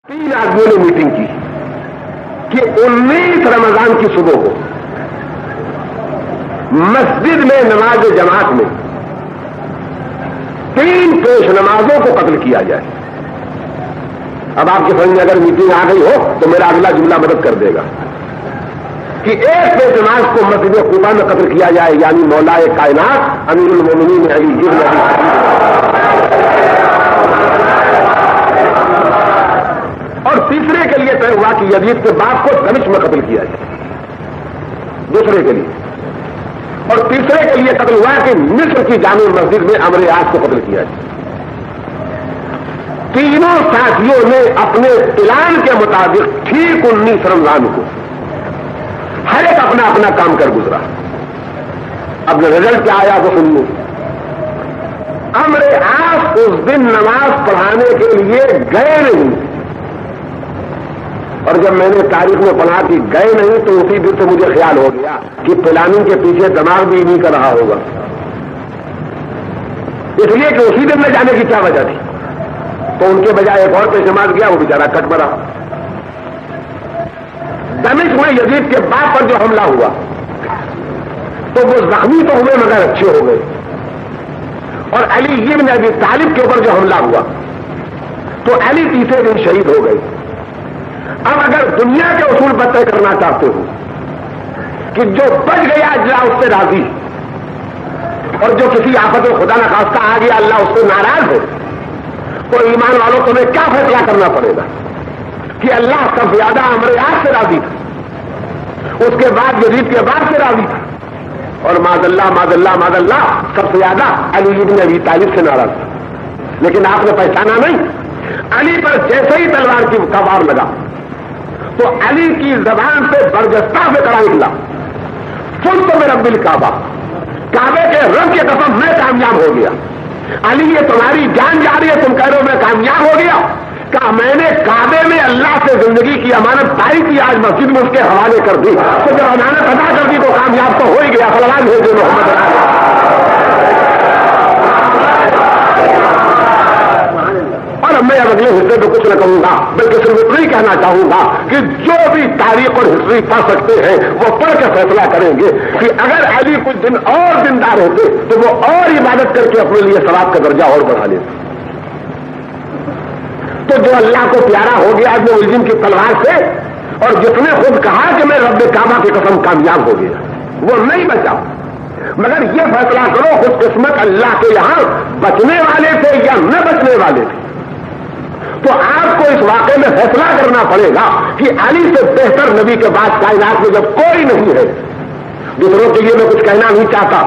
3 آدمیوں نے میٹنگ کی کہ 19 رمضان کی صبح کو مسجد میں نماز جماعت میں 3 پیش نمازوں کو قتل کیا جائے۔ اب آپ کے سمجھ میں اگر میٹنگ آ گئی ہو تو میرا اگلا جملہ مدد کر دے گا کہ 1 پیش نماز کو مسجد قباء میں قتل کیا جائے، یعنی مولا کائنات امیر المومنین علی بن ابی طالب۔ اور تیسرے کے لیے طے ہوا کہ یزید کے باپ کو دمشق میں قتل کیا جائے، دوسرے کے لیے۔ اور تیسرے کے لیے قتل ہوا کہ مصر کی جامع مسجد میں عمرو یاس کو قتل کیا جائے۔ تینوں ساتھیوں نے اپنے پلان کے مطابق ٹھیک 19 رمضان کو ہر ایک اپنا اپنا کام کر گزرا۔ اب رزلٹ کیا آیا وہ سن لوں۔ عمرو یاس اس دن نماز پڑھانے کے لیے گئے نہیں، اور جب میں نے تاریخ میں پڑھا کہ گئے نہیں تو اسی دن سے مجھے خیال ہو گیا کہ پلاننگ کے پیچھے دماغ بھی نہیں کر رہا ہوگا، اس لیے کہ اسی دن میں جانے کی کیا وجہ تھی؟ تو ان کے بجائے ایک اور پیش نماز گیا، وہ بیچارہ کٹ مرا۔ دمشق میں یزید کے باپ پر جو حملہ ہوا تو وہ زخمی تو ہوئے مگر اچھے ہو گئے، اور علی بن ابی طالب کے اوپر جو حملہ ہوا تو علی تیسرے دن شہید ہو گئے۔ اب اگر دنیا کے اصول پر طے کرنا چاہتے ہو کہ جو بچ گیا اللہ اس سے راضی، اور جو کسی آفت و خدا نخواستہ آ گیا اللہ اس سے ناراض ہے، تو ایمان والوں تمہیں کیا فیصلہ کرنا پڑے گا کہ اللہ سب زیادہ عمرو یاس سے راضی تھا، اس کے بعد یزید کے بعد سے راضی تھا، اور معاذ اللہ سب سے زیادہ علی بن ابی طالب سے ناراض تھا۔ لیکن آپ نے پہچانا نہیں، علی پر جیسے ہی تلوار کی وار لگا تو علی کی زبان سے برجستہ سے کرا نکلا، فل تو میرا رب الکعبہ، کعبے کے رب کی قسم میں کامیاب ہو گیا۔ علی یہ تمہاری جان جا رہی ہے، تم کہہ رہے ہو میں کامیاب ہو گیا؟ کہا میں نے کعبے میں اللہ سے زندگی کی امانت پائی تھی، آج مسجد میں اس کے حوالے کر دی، تو جب امانت ادا کر دی تو کامیاب تو ہو ہی گیا۔ صلوات بھیجو محمد۔ اور میں اب اگلے حصے تو کچھ نہ کہوں گا، بلکہ صرف اتنا ہی کہنا چاہوں گا کہ جو بھی تاریخ اور ہسٹری پڑھ سکتے ہیں وہ پڑھ کے فیصلہ کریں گے کہ اگر علی کچھ دن اور زندہ رہتے تو وہ اور عبادت کر کے اپنے لیے ثواب کا درجہ اور بڑھا لیتے۔ تو جو اللہ کو پیارا ہو گیا اپنے ملزم کی تلوار سے، اور جس نے خود کہا کہ میں رب کعبہ کی قسم کامیاب ہو گیا، وہ نہیں بچا۔ مگر یہ فیصلہ کرو خوش قسمت اللہ کے یہاں بچنے والے تھے یا نہ بچنے والے تھے۔ تو آپ کو اس واقعے میں فیصلہ کرنا پڑے گا کہ علی سے بہتر نبی کے بعد کائنات میں جب کوئی نہیں ہے۔ دوسروں کے لیے میں کچھ کہنا نہیں چاہتا،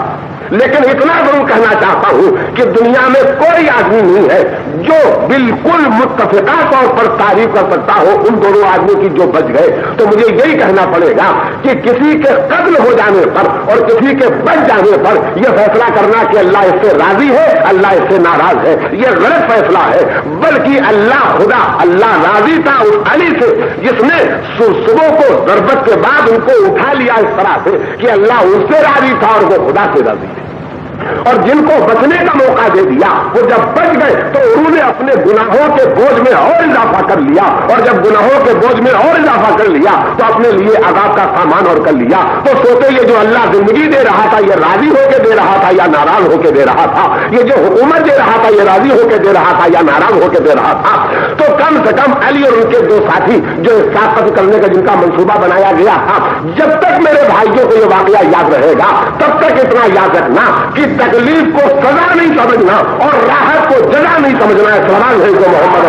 لیکن اتنا ضرور کہنا چاہتا ہوں کہ دنیا میں کوئی آدمی نہیں ہے جو بالکل متفقہ طور پر تعریف کر سکتا ہو ان دونوں آدمیوں کی جو بچ گئے۔ تو مجھے یہی کہنا پڑے گا کہ کسی کے قتل ہو جانے پر اور کسی کے بچ جانے پر یہ فیصلہ کرنا کہ اللہ اس سے راضی ہے اللہ اس سے ناراض ہے، یہ غلط فیصلہ ہے۔ بلکہ اللہ راضی تھا اس علی سے جس نے صبح کو ضربت کے بعد ان کو اٹھا لیا اس طرح سے کہ اللہ اس سے راضی تھا اور وہ خدا سے راضی تھے۔ اور جن کو بچنے کا موقع دے دیا وہ جب بچ گئے تو انہوں نے اپنے گناہوں کے بوجھ میں اور اضافہ کر لیا، اور جب گناہوں کے بوجھ میں اور اضافہ کر لیا تو اپنے لیے عذاب کا سامان اور کر لیا۔ تو سوچے یہ جو اللہ زندگی دے رہا تھا یہ راضی ہو کے دے رہا تھا یا ناراض ہو کے دے رہا تھا؟ یہ جو حکومت دے رہا تھا یہ راضی ہو کے دے رہا تھا یا ناراض ہو کے دے رہا تھا؟ تو کم سے کم علی اور ان کے 2 ساتھی جو اس کا قتل کرنے کا جن کا منصوبہ بنایا گیا تھا، جب تک میرے بھائیوں کو یہ واقعہ یاد رہے گا تب تک اتنا یاد رکھنا کہ تکلیف کو سزا نہیں سمجھنا اور راحت کو جزا نہیں سمجھنا ہے۔ سلام ہے جو محمد